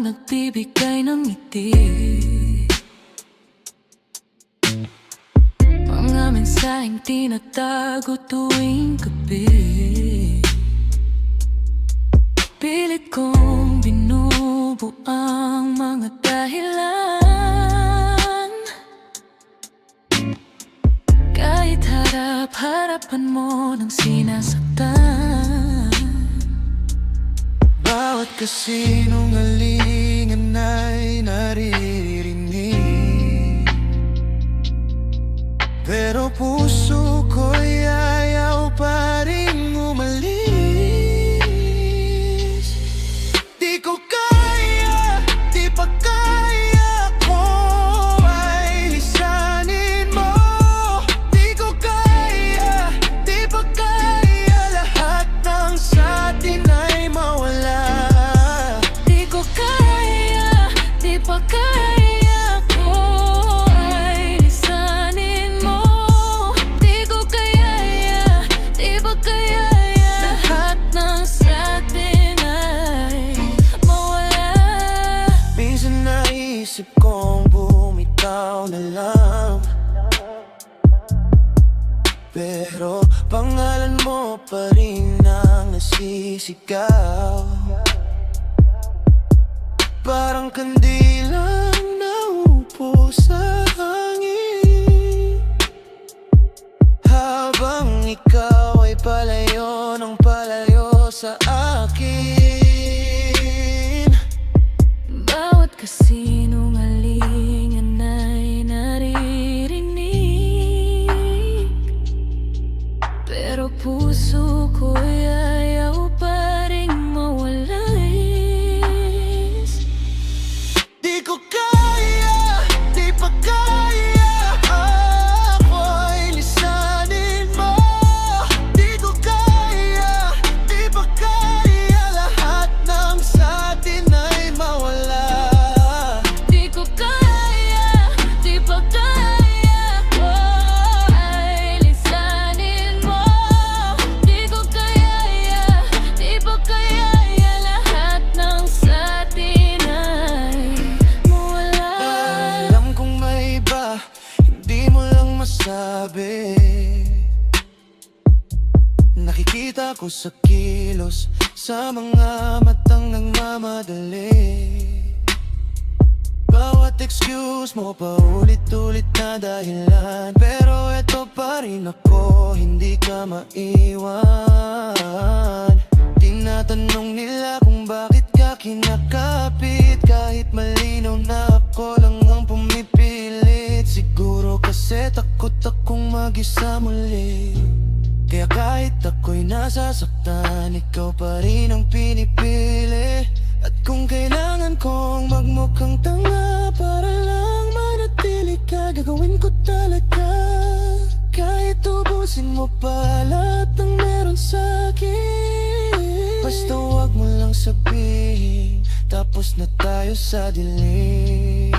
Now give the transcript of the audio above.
nagbibigay ng ngiti. Mga mensaheng tinatago tuwing gabi. Pilit kong binubuo ang mga dahilan. Kahit harap-harapan mo nang sinasaktan. Bawat kasinungalingan ay naririnig, pero puso ko'y ayaw pa rin umalis. Di ko kaya, di pa kaya ko ay lisanin mo. Di ko kaya, di pa kaya lahat ng sa atin ay mawala. Di ko kaya, di pa kaya ko ay lisanin mo. Di ko kaya, di pa kaya lahat ng sa atin ay mawala. Minsan naisip kong bumitaw na lang, pero pangalan mo pa rin ang nasisigaw. Parang kandilang naupo sa hangin, habang ikaw ay palayo ng palayo sa akin. Bawat kasinungalingan ay naririnig, pero puso ko'y ayaw pa ring mawalis. Di ko kaya, di pa kaya ako'y lisanin mo. Di ko kaya, di pa kaya lahat ng sa atin ay mawala. Di ko kaya, di pa kaya ko ay lisanin mo. Di ko kaya, di pa kaya lahat ng sa atin ay mawala. Alam kong may iba, hindi mo lang masabi. Nakikita ko sa kilos, sa mga matang nagmamadali. Bawat excuse mo paulit-ulit na dahilan, pero eto pa rin ako, hindi ka maiwan. Tinatanong nila kung bakit ka kinakapit, kahit malinaw na ako lang ang pumipilit. Siguro kasi takot akong mag-isa muli, kaya kahit ako'y nasasaktan, ikaw pa rin ang pinipili. At kung kailangan kong magmukhang tanga para lang manatili ka, gagawin ko talaga. Kahit ubusin mo pa lahat ng meron sa'kin, basta huwag mo lang sabihin, tapos na tayo sa dilim.